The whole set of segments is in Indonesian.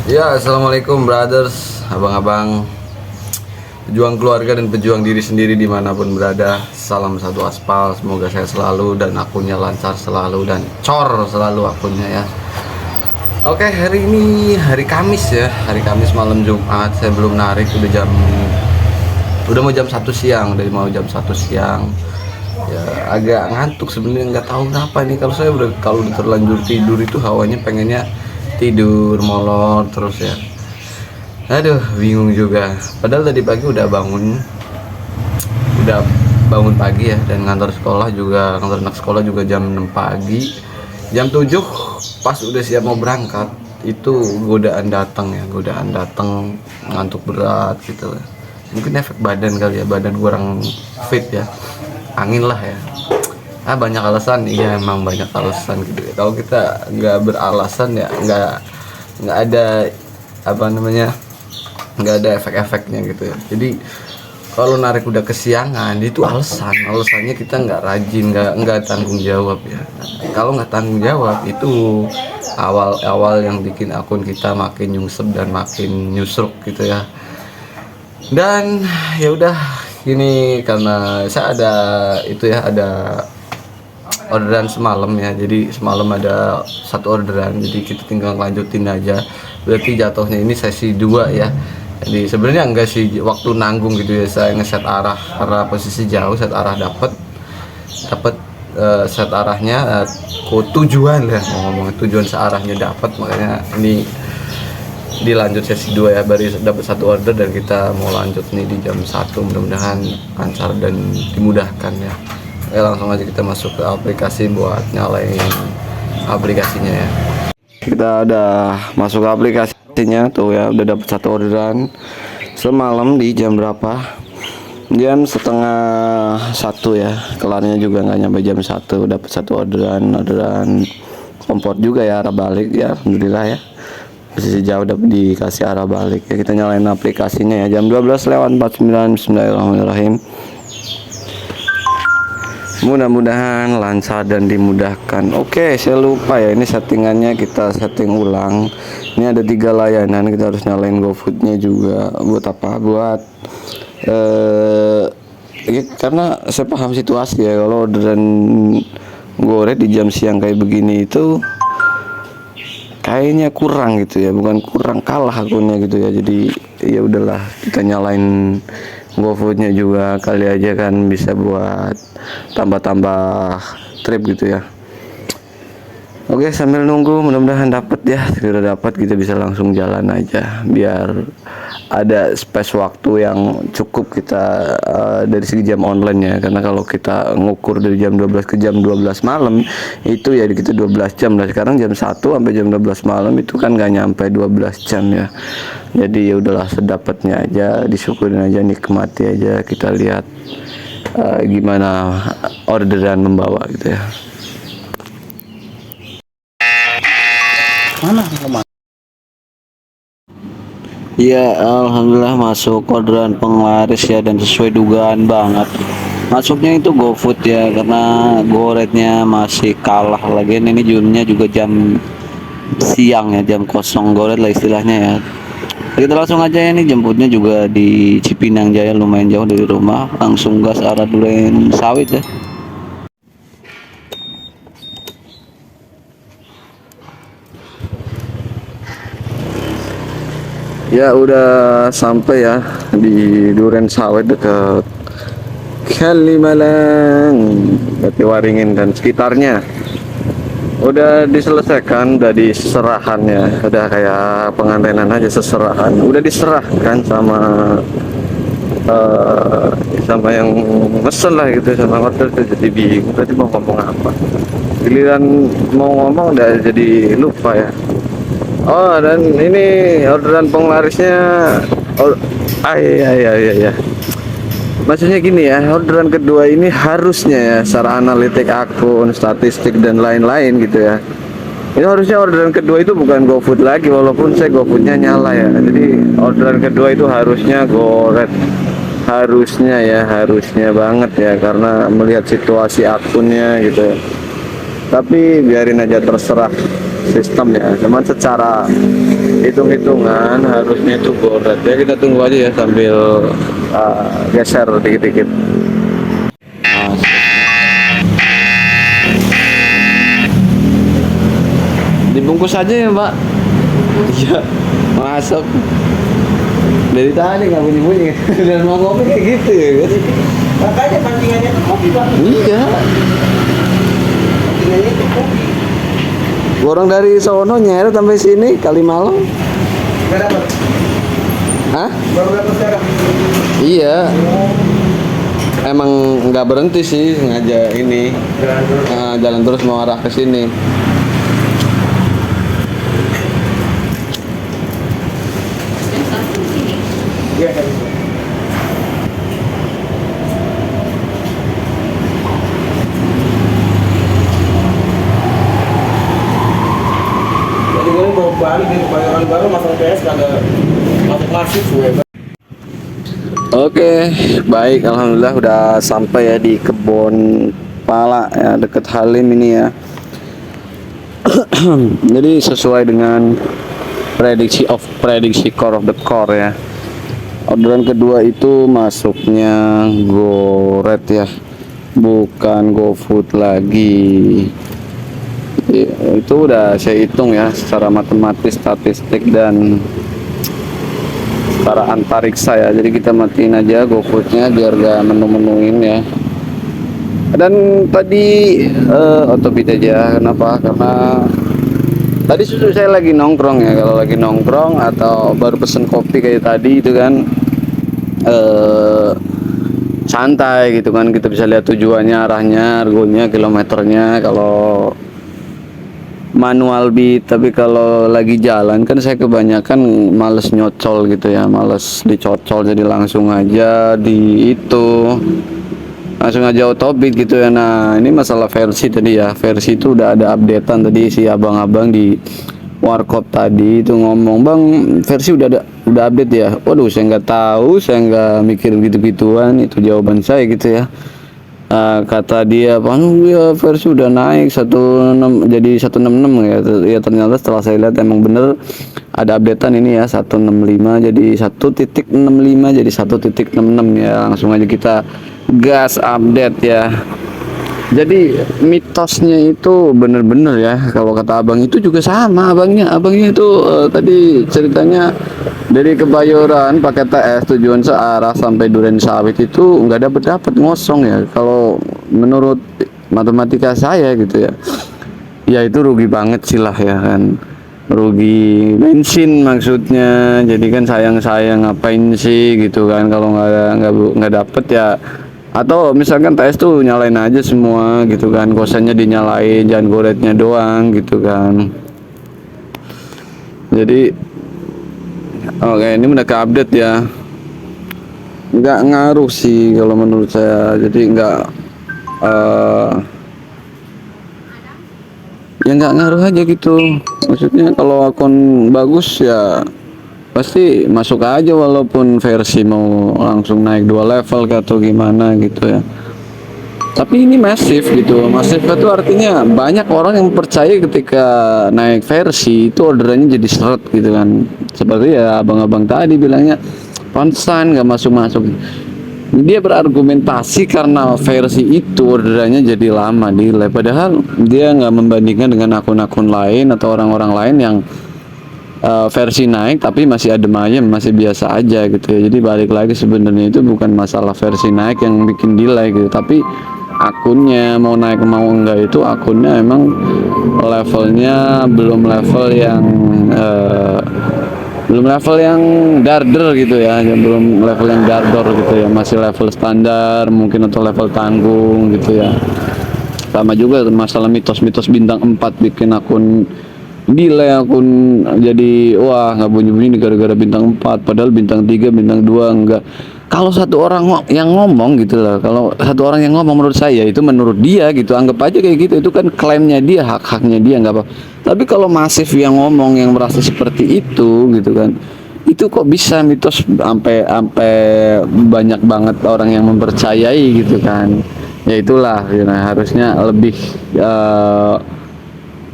Ya, assalamualaikum brothers, abang-abang, pejuang keluarga dan pejuang diri sendiri dimanapun berada. Salam satu aspal, semoga saya selalu dan akunnya lancar selalu dan cor selalu akunnya ya. Oke, hari ini hari Kamis ya, hari Kamis malam Jumat. Saya belum narik, udah mau jam 1 siang, dari mau jam 1 siang. Ya, agak ngantuk sebenarnya, nggak tahu kenapa nih. Kalau udah terlanjur tidur itu hawanya pengennya tidur molor terus ya. Aduh, bingung juga. Padahal tadi pagi udah bangun pagi ya, dan ngantar anak sekolah juga jam 6 pagi. Jam 7 pas udah siap mau berangkat, itu godaan datang, ngantuk berat gitu. Mungkin efek badan kali ya, badan kurang fit ya. Angin lah ya. Banyak alasan, iya emang banyak alasan gitu ya. Kalau kita nggak beralasan ya nggak ada apa namanya, nggak ada efek-efeknya gitu ya. Jadi kalau narik udah kesiangan itu alasannya kita nggak rajin, nggak tanggung jawab ya. Kalau nggak tanggung jawab itu awal-awal yang bikin akun kita makin nyungsep dan makin nyusruk gitu ya. Dan ya udah gini, karena saya ada orderan semalam ya, jadi semalam ada satu orderan, jadi kita tinggal lanjutin aja. Berarti jatuhnya ini sesi 2 ya. Jadi sebenarnya enggak sih waktu nanggung gitu ya, saya ngeset arah karena posisi jauh, set arah dapat set arahnya, tujuan ya, mau ngomong tujuan searahnya dapat, makanya ini dilanjut sesi 2 ya. Baru dapat satu order dan kita mau lanjut nih di jam 1, mudah-mudahan lancar dan dimudahkan ya. Langsung aja kita masuk ke aplikasi buat nyalain aplikasinya ya. Kita udah masuk ke aplikasinya tuh ya, udah dapat satu orderan semalam di jam berapa? Jam setengah 1 ya. Kelarnya juga nggak nyampe jam 1, dapat satu orderan kompor juga ya, arah balik ya, alhamdulillah ya. Posisi jauh dapat dikasih arah balik ya. Kita nyalain aplikasinya ya, jam 12:49. Bismillahirrahmanirrahim. Mudah-mudahan lancar dan dimudahkan. Oke, saya lupa ya, ini settingannya kita setting ulang. Ini ada 3 layanan, kita harus nyalain GoFood-nya juga. Buat apa? Buat ya, karena saya paham situasi ya, kalau orderan goreng di jam siang kayak begini itu kayaknya kurang gitu ya, bukan kurang, kalah akunnya gitu ya. Jadi ya udahlah, kita nyalain GoFood-nya juga, kali aja kan bisa buat tambah-tambah trip gitu ya. Oke, sambil nunggu mudah-mudahan dapat ya, segera dapat kita bisa langsung jalan aja biar ada space waktu yang cukup kita dari segi jam online ya. Karena kalau kita ngukur dari jam 12 ke jam 12 malam itu ya kita 12 jam. Nah sekarang jam 1 sampai jam 12 malam itu kan nggak nyampe 12 jam ya. Jadi ya udahlah, sedapatnya aja, disyukurin aja, nikmati aja. Kita lihat gimana orderan membawa gitu ya. Mana kemana? Ya, alhamdulillah masuk orderan penglaris ya, dan sesuai dugaan banget. Masuknya itu GoFood ya, karena goretnya masih kalah lagi. Ini junnya juga jam siang ya, jam kosong goret lah istilahnya ya. Kita langsung aja ya, nih jemputnya juga di Cipinang Jaya, lumayan jauh dari rumah. Langsung gas arah Duren Sawit ya. Ya udah sampai ya di Duren Sawit dekat Kalimalang, Jati Waringin dan sekitarnya. Udah diselesaikan, udah diserahannya, udah kayak pengantenan aja, seserahan. Udah diserahkan sama sama yang mesen lah gitu, sama order. Jadi bingung tadi mau ngomong apa, giliran mau ngomong udah jadi lupa ya. Oh, dan ini orderan penglarisnya. Iya. Maksudnya gini ya, orderan kedua ini harusnya ya, secara analitik akun, statistik dan lain-lain gitu ya. Ini harusnya orderan kedua itu bukan GoFood lagi, walaupun saya GoFoodnya nyala ya. Jadi orderan kedua itu harusnya Goret. Harusnya banget ya, karena melihat situasi akunnya gitu ya. Tapi biarin aja, terserah sistem ya. Cuman secara hitung-hitungan harusnya itu goret ya, kita tunggu aja ya sambil geser dikit-dikit. Nah, dibungkus aja ya Mbak. Iya, masuk dari tadi nggak bunyi-bunyi dan mau ngopi kayak gitu ya kan. Makanya pancingannya tuh kopi Bang. Iya, Pancingannya tuh kopi. orang dari sono nyeret sampai sini Kalimalang. Nggak dapat. Hah? Baru dapat sekarang. Iya, emang nggak berhenti sih ngajak ini. Jalan terus. Jalan terus mau arah ke sini. Iya kan. Jadi gue mau balik di Kebayoran Baru masuk PS kagak masuk gue. Oke, baik, alhamdulillah udah sampai ya di Kebon Pala ya, deket Halim ini ya. Jadi sesuai dengan prediksi core of the core ya. Orderan kedua itu masuknya GoRed ya, bukan GoFood lagi. Ya, itu udah saya hitung ya secara matematis, statistik dan secara antariksa ya. Jadi kita matiin aja GoFoodnya biar gak menu-menuin ya. Dan tadi otobit aja. Kenapa? Karena tadi susu saya lagi nongkrong ya. Kalau lagi nongkrong atau baru pesen kopi kayak tadi itu kan santai gitu kan, kita bisa lihat tujuannya, arahnya, argonya, kilometernya kalau manual beat. Tapi kalau lagi jalan kan saya kebanyakan males nyocol gitu ya, males dicocol, jadi langsung aja langsung aja autobit gitu ya. Nah ini masalah versi tadi ya, versi itu udah ada updatean tadi, si abang-abang di warkop tadi itu ngomong, Bang versi udah update ya. Waduh, saya nggak tahu, saya nggak mikir gitu-gituan, itu jawaban saya gitu ya. Kata dia, Bang ya versi udah naik 16 jadi 166 ya. Ya ternyata setelah saya lihat emang bener ada updatean ini ya, 165 jadi 1.65 jadi 1.66 ya. Langsung aja kita gas update ya. Jadi mitosnya itu bener-bener ya, kalau kata abang itu juga sama. Abangnya itu tadi ceritanya dari Kebayoran pakai TS tujuan searah sampai Duren Sawit itu nggak dapat ngosong ya. Kalau menurut matematika saya gitu ya, ya itu rugi banget sih lah ya kan, rugi bensin maksudnya. Jadi kan sayang ngapain sih gitu kan kalau nggak dapet ya. Atau misalkan TS tuh nyalain aja semua gitu kan, kosannya dinyalain, jangan goretnya doang gitu kan. Jadi oke, ini udah ke update ya, nggak ngaruh sih kalau menurut saya. Jadi ya nggak ngaruh aja gitu. Maksudnya kalau akun bagus ya pasti masuk aja, walaupun versi mau langsung naik 2 level atau gimana gitu ya. Tapi ini masif gitu. Masif itu artinya banyak orang yang percaya ketika naik versi itu orderannya jadi seret gitu kan. Seperti ya abang-abang tadi bilangnya pantesan nggak masuk. Dia berargumentasi karena versi itu orderannya jadi lama delay, padahal dia nggak membandingkan dengan akun-akun lain atau orang-orang lain yang versi naik tapi masih adem ayem, masih biasa aja gitu ya. Jadi balik lagi sebenarnya itu bukan masalah versi naik yang bikin delay gitu, tapi akunnya mau naik mau enggak, itu akunnya emang levelnya belum level yang darder gitu ya, belum level yang dardor gitu ya, masih level standar mungkin atau level tanggung gitu ya. Sama juga masalah mitos-mitos bintang 4 bikin akun delay, akun jadi wah nggak bunyi-bunyi gara-gara bintang 4 padahal bintang 3 bintang 2 enggak. Kalau satu orang yang ngomong gitu lah, kalau satu orang yang ngomong menurut saya itu menurut dia gitu, anggap aja kayak gitu, itu kan klaimnya dia, hak-haknya dia, nggak apa. Tapi kalau masif yang ngomong yang merasa seperti itu gitu kan, itu kok bisa mitos sampai banyak banget orang yang mempercayai gitu kan. Ya itulah ya, harusnya lebih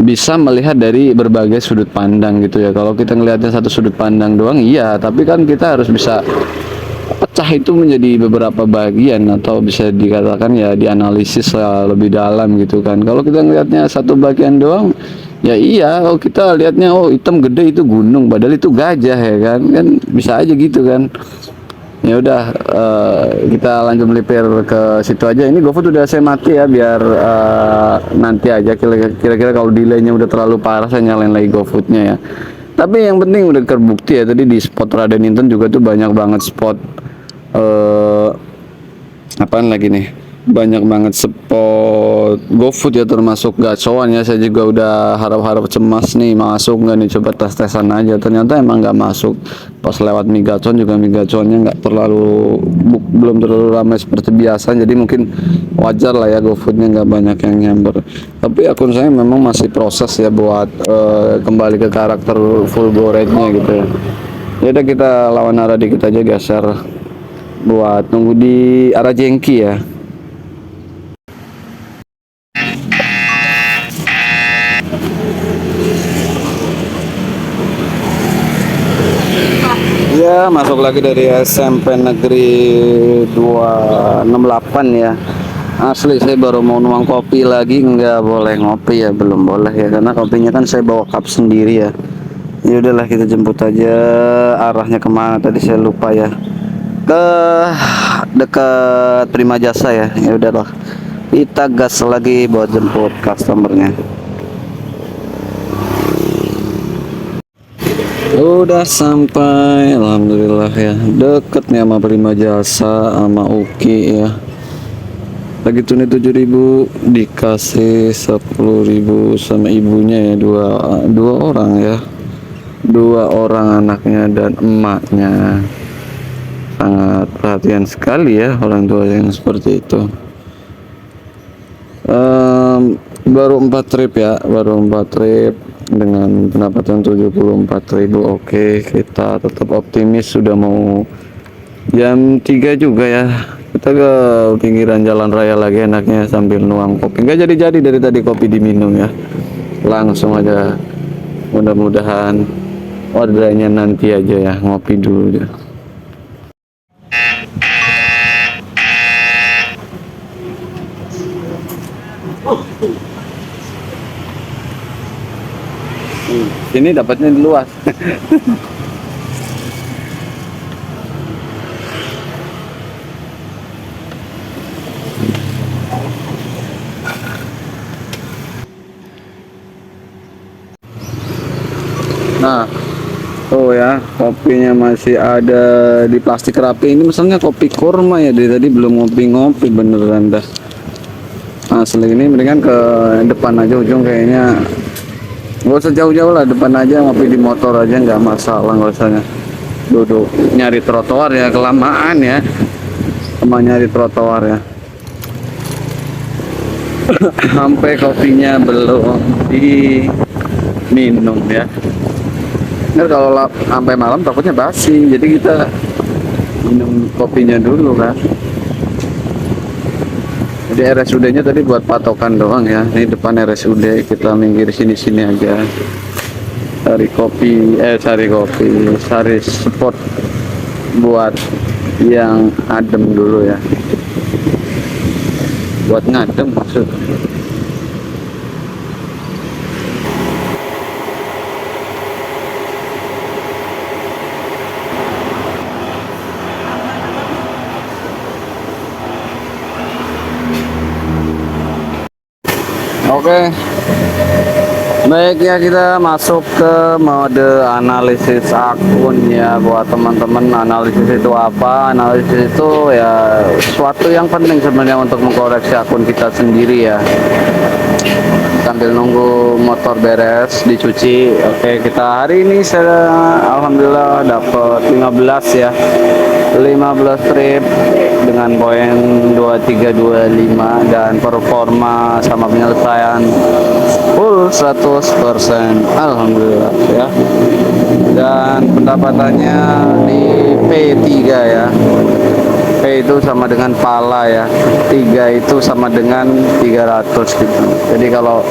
bisa melihat dari berbagai sudut pandang gitu ya. Kalau kita ngelihatnya satu sudut pandang doang, iya, tapi kan kita harus bisa pecah itu menjadi beberapa bagian atau bisa dikatakan ya dianalisis lah lebih dalam gitu kan. Kalau kita ngelihatnya satu bagian doang, ya iya, kalau kita lihatnya oh hitam gede itu gunung, padahal itu gajah ya kan, kan bisa aja gitu kan. Ya udah, kita lanjut melipir ke situ aja. Ini GoFood udah saya mati ya, biar nanti aja kira-kira kalau delaynya udah terlalu parah saya nyalain lagi GoFoodnya ya. Tapi yang penting udah terbukti ya, tadi di spot Raden Inten juga tuh banyak banget spot eh apaan lagi nih, banyak banget spot GoFood ya, termasuk gacoan ya. Saya juga udah harap-harap cemas nih masuk nggak nih, coba tes-tesan aja, ternyata emang nggak masuk. Pas lewat mie gacon juga mie gaconnya nggak terlalu belum terlalu ramai seperti biasa, jadi mungkin wajar lah ya GoFoodnya nggak banyak yang nyamber. Tapi akun saya memang masih proses ya buat kembali ke karakter full go rate-nya gitu ya. Ya udah, kita lawan arah dikit aja, geser buat nunggu di arah Jengki ya. Ya, masuk lagi dari SMP Negeri 268 ya. Asli saya baru mau nuang kopi lagi, nggak boleh ngopi ya, belum boleh ya, karena kopinya kan saya bawa cup sendiri ya. Ya udahlah, kita jemput aja. Arahnya kemana tadi saya lupa ya. Ke dekat Prima Jasa ya. Ya udahlah, kita gas lagi buat jemput customernya. Udah sampai, alhamdulillah ya, deket nih sama Prima Jasa sama Uki ya. Lagi tunai 7.000, dikasih 10.000 sama ibunya ya, dua orang ya, dua orang anaknya dan emaknya. Sangat perhatian sekali ya orang tua yang seperti itu. Baru 4 trip ya, baru 4 trip dengan pendapatan 74.000. Oke, kita tetap optimis, sudah mau jam 3 juga ya. Kita ke pinggiran jalan raya lagi enaknya sambil nuang kopi. Nggak jadi-jadi dari tadi kopi diminum ya, langsung aja. Mudah-mudahan ordernya nanti aja ya, ngopi dulu ya. Ini dapatnya di luas. Nah, oh ya, kopinya masih ada di plastik rapi. Ini misalnya kopi kurma ya, dari tadi belum ngopi-ngopi beneran dah. Asli, ini mendingan ke depan aja ujung kayaknya. Nggak usah jauh-jauh lah, depan aja ngopi di motor aja nggak masalah, nggak usah duduk nyari trotoar ya, kelamaan ya, sama nyari trotoar ya. Sampai kopinya belum diminum ya. Ntar kalau sampai malam takutnya basi, jadi kita minum kopinya dulu kan. Jadi RSUD-nya tadi buat patokan doang ya. Ini depan RSUD, kita minggir sini-sini aja. Cari kopi, cari spot buat yang adem dulu ya. Buat ngadem maksudnya. Oke, baik ya, kita masuk ke mode analisis akun ya. Buat teman-teman, analisis itu apa? Analisis itu ya suatu yang penting sebenarnya untuk mengkoreksi akun kita sendiri ya. Sambil nunggu motor beres dicuci. Oke, kita hari ini saya alhamdulillah dapat 15 ya, 15 trip dengan poin 2325 dan performa sama penyelesaian full 100%, alhamdulillah ya. Dan pendapatannya di P3 ya, P itu sama dengan pala ya, 3 itu sama dengan 300 gitu. Jadi kalau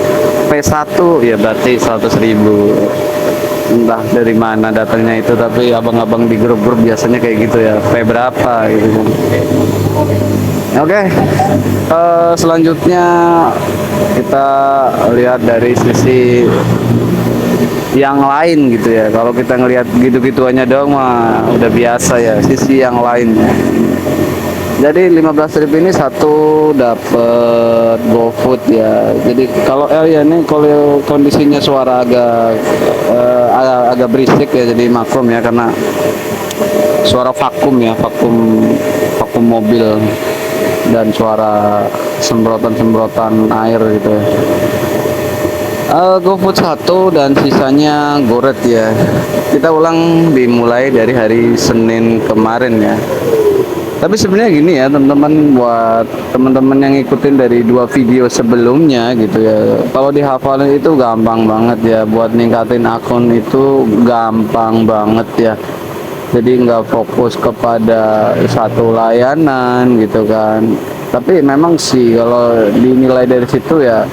P1 ya berarti 100.000. Entah dari mana datangnya itu, tapi abang-abang di grup-grup biasanya kayak gitu ya, P berapa gitu. Oke, selanjutnya kita lihat dari sisi yang lain gitu ya. Kalau kita ngelihat gitu-gituannya dong mah udah biasa ya, sisi yang lainnya. Jadi 15.000 ini satu dapat GoFood ya. Jadi kalau ya ini kalau kondisinya suara agak berisik ya, jadi maklum ya karena suara vakum ya, vakum mobil dan suara semprotan air gitu ya. GoFood 1 dan sisanya Goret ya. Kita ulang dimulai dari hari Senin kemarin ya. Tapi sebenarnya gini ya teman-teman, buat teman-teman yang ngikutin dari 2 video sebelumnya gitu ya, kalau dihafalin itu gampang banget ya, buat ningkatin akun itu gampang banget ya. Jadi nggak fokus kepada satu layanan gitu kan. Tapi memang sih kalau dinilai dari situ ya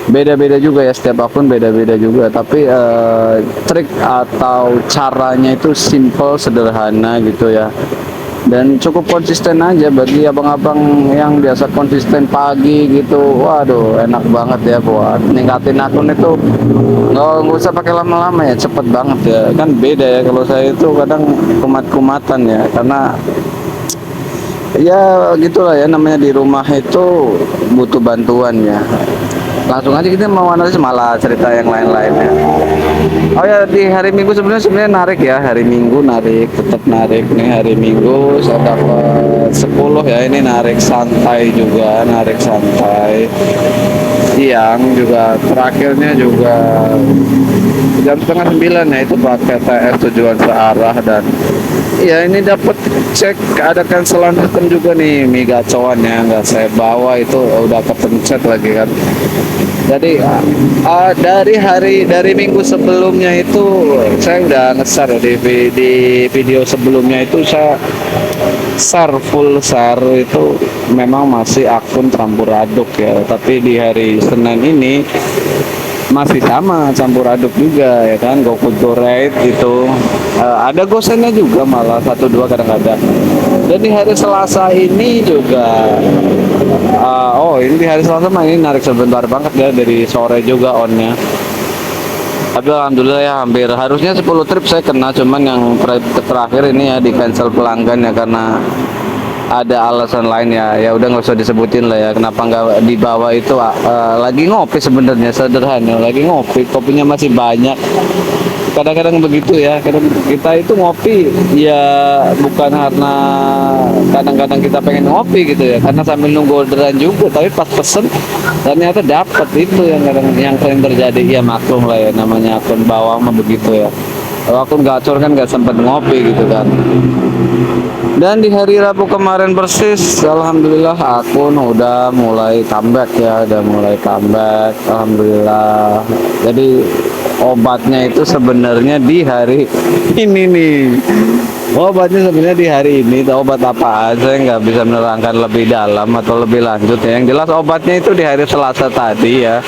beda-beda juga ya, setiap akun beda-beda juga, tapi trik atau caranya itu simple, sederhana gitu ya, dan cukup konsisten aja bagi abang-abang yang biasa konsisten pagi gitu. Waduh, enak banget ya buat ningkatin akun itu. Nggak usah pakai lama-lama ya, cepet banget ya. Kan beda ya, kalau saya itu kadang kumat-kumatan ya, karena ya gitulah ya, namanya di rumah itu butuh bantuan ya. Langsung aja kita mau analisis, malah cerita yang lain-lainnya. Oh ya, di hari Minggu sebenarnya narik ya, hari Minggu narik, tetap narik nih. Hari Minggu saya dapat 10 ya, ini narik santai juga, narik santai. Siang juga terakhirnya juga jam setengah 9 ya, itu pakai TS tujuan searah, dan ya ini dapat cek ada cancelan sistem juga nih, Mi gacoan ya, nggak saya bawa itu udah kepencet lagi kan. Jadi dari minggu sebelumnya itu saya udah nge-share di video sebelumnya itu saya full share itu memang masih akun campur aduk ya, tapi di hari Senin ini masih sama campur aduk juga ya kan. GoFood GoRide itu ada gosennya juga, malah 1-2 kadang-kadang. Dan di hari Selasa ini juga ini di hari Selasa mah ini narik sebentar banget ya, dari sore juga onnya. Tapi alhamdulillah ya, hampir harusnya 10 trip saya kena, cuman yang terakhir ini ya di cancel pelanggan ya, karena ada alasan lain ya. Ya udah nggak usah disebutin lah ya kenapa nggak dibawa itu. Lagi ngopi sebenarnya, sederhana, lagi ngopi, kopinya masih banyak. Kadang-kadang begitu ya, kadang kita itu ngopi ya bukan karena kadang-kadang kita pengen ngopi gitu ya, karena sambil nunggu orderan juga, tapi pas pesen ternyata dapat. Itu yang kadang yang sering terjadi ya, maklum lah ya, namanya akun bawang mah begitu ya. Kalau akun gacor kan nggak sempat ngopi gitu kan. Dan di hari Rabu kemarin persis, alhamdulillah akun udah mulai comeback ya, udah mulai comeback, alhamdulillah. Jadi obatnya itu sebenarnya di hari ini nih. Obatnya sebenarnya di hari ini. Obat apa aja nggak bisa menerangkan lebih dalam atau lebih lanjut ya. Yang jelas obatnya itu di hari Selasa tadi ya.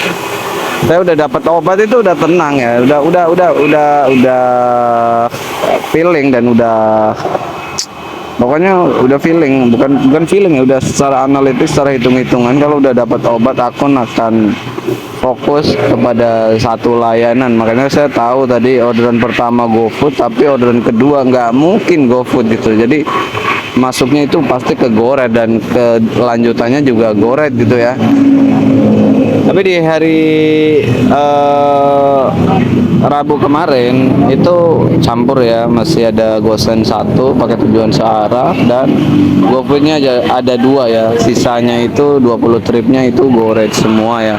Saya udah dapat obat itu, udah tenang ya, udah feeling, dan pokoknya udah feeling, bukan feeling ya, udah secara analitis, secara hitung-hitungan. Kalau udah dapat obat, akun akan fokus kepada satu layanan. Makanya saya tahu tadi orderan pertama GoFood, tapi orderan kedua nggak mungkin GoFood gitu. Jadi masuknya itu pasti ke Goret, dan kelanjutannya juga Goret gitu ya. Tapi di hari Rabu kemarin itu campur ya, masih ada gosen 1 pakai tujuan searah, dan GoFoodnya ada 2 ya, sisanya itu 20 tripnya itu Goret semua ya.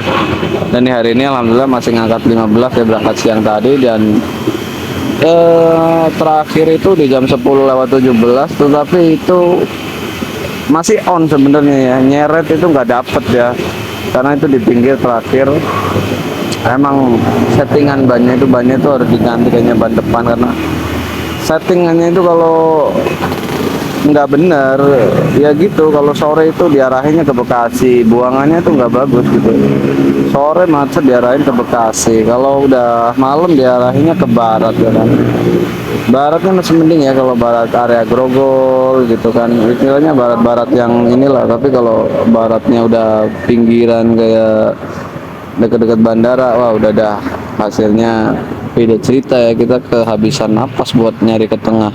Dan di hari ini alhamdulillah masih ngangkat 15 ya, berangkat siang tadi, dan terakhir itu di jam 10:17, tetapi itu masih on sebenarnya ya, nyeret itu nggak dapet ya, karena itu di pinggir terakhir. Emang settingan bannya itu harus diganti kayaknya ban depan, karena settingannya itu kalau nggak bener ya gitu. Kalau sore itu diarahinnya ke Bekasi, buangannya tuh nggak bagus gitu. Sore macet diarahin ke Bekasi, kalau udah malam diarahinnya ke barat ya kan. Baratnya masih mending ya, kalau barat area Grogol gitu kan, istilahnya barat-barat yang inilah. Tapi kalau baratnya udah pinggiran kayak dekat-dekat bandara, wah udah dah hasilnya beda cerita ya. Kita kehabisan napas buat nyari ke tengah,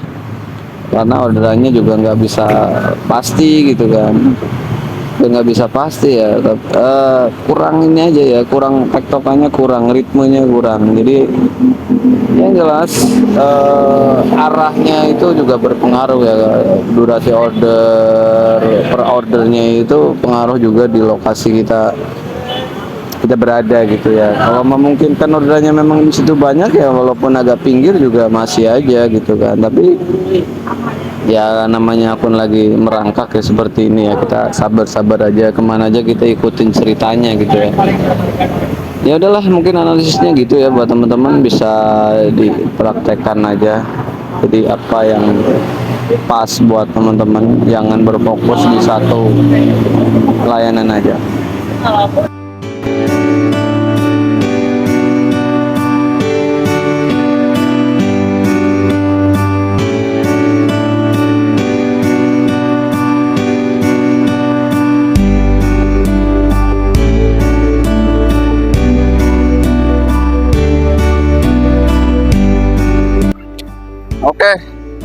karena orderannya juga nggak bisa pasti gitu kan. Nggak bisa pasti ya, kurang ini aja ya, kurang tektokannya, kurang ritmenya, kurang. Jadi yang jelas arahnya itu juga berpengaruh ya. Durasi order per ordernya itu pengaruh juga di lokasi kita berada gitu ya. Kalau memungkinkan orderannya memang di situ banyak ya, walaupun agak pinggir juga masih aja gitu kan. Tapi ya namanya akun lagi merangkak ya seperti ini ya, kita sabar-sabar aja, kemana aja kita ikutin ceritanya gitu ya. Ya udahlah, mungkin analisisnya gitu ya, buat teman-teman bisa dipraktekkan aja. Jadi apa yang pas buat teman-teman, jangan berfokus di satu layanan aja. Oke,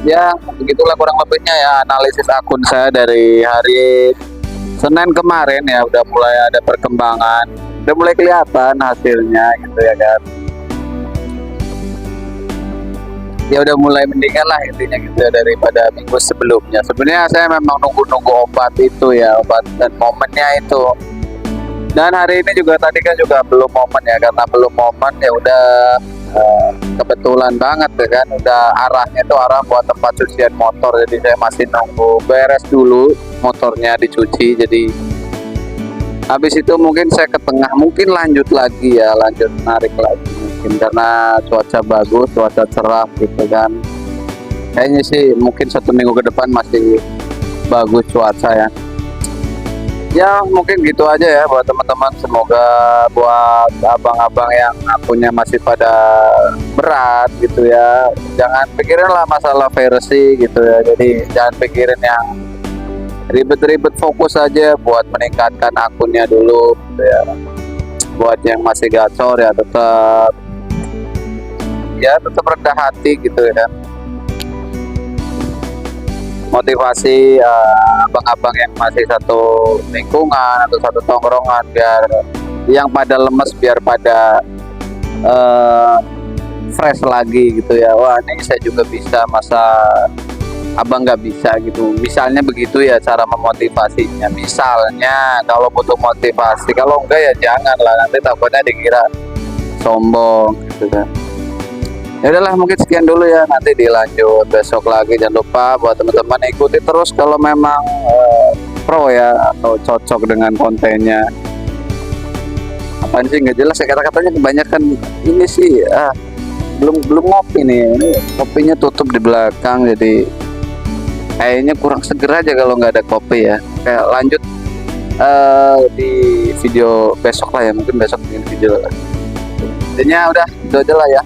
ya begitulah kurang lebihnya ya analisis akun saya dari hari Senin kemarin ya. Udah mulai ada perkembangan, udah mulai kelihatan hasilnya gitu ya kan. Ya udah mulai mendingan lah intinya gitu ya, daripada minggu sebelumnya. Sebenarnya saya memang nunggu-nunggu obat itu ya, obat dan momennya itu. Dan hari ini juga tadi kan juga belum momen ya, karena belum momen ya udah kebetulan banget ya kan, udah arahnya itu arah buat tempat cucian motor. Jadi saya masih nunggu beres dulu motornya dicuci. Jadi habis itu mungkin saya ke tengah, mungkin lanjut lagi ya, lanjut narik lagi mungkin, karena cuaca bagus, cuaca cerah gitu kan. Kayaknya sih mungkin 1 minggu ke depan masih bagus cuaca ya. Ya mungkin gitu aja ya buat teman-teman. Semoga buat abang-abang yang akunnya masih pada berat gitu ya, jangan pikirin lah masalah versi gitu ya. Jadi jangan pikirin yang ribet-ribet, fokus aja buat meningkatkan akunnya dulu gitu ya. Buat yang masih gacor ya tetap rendah hati gitu ya. Motivasi abang-abang yang masih satu lingkungan atau satu tongkrongan, biar yang pada lemes biar pada fresh lagi gitu ya. Wah ini saya juga bisa, masa abang nggak bisa gitu, misalnya begitu ya cara memotivasinya. Misalnya kalau butuh motivasi, kalau enggak ya jangan lah, nanti takutnya dikira sombong gitu kan. Ya udahlah, mungkin sekian dulu ya, nanti dilanjut besok lagi. Jangan lupa buat teman-teman ikuti terus kalau memang pro ya, atau cocok dengan kontennya. Apaan sih nggak jelas ya kata-katanya, kebanyakan ini sih belum ngopi nih. Ini kopinya tutup di belakang, jadi kayaknya kurang seger aja kalau nggak ada kopi ya. Kayak lanjut di video besok lah ya, mungkin besok bikin video. Intinya udah itu aja lah ya.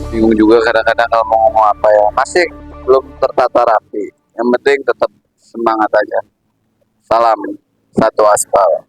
Bingung juga kadang-kadang kalau mau ngomong apa ya, masih belum tertata rapi. Yang penting tetap semangat aja. Salam satu aspal.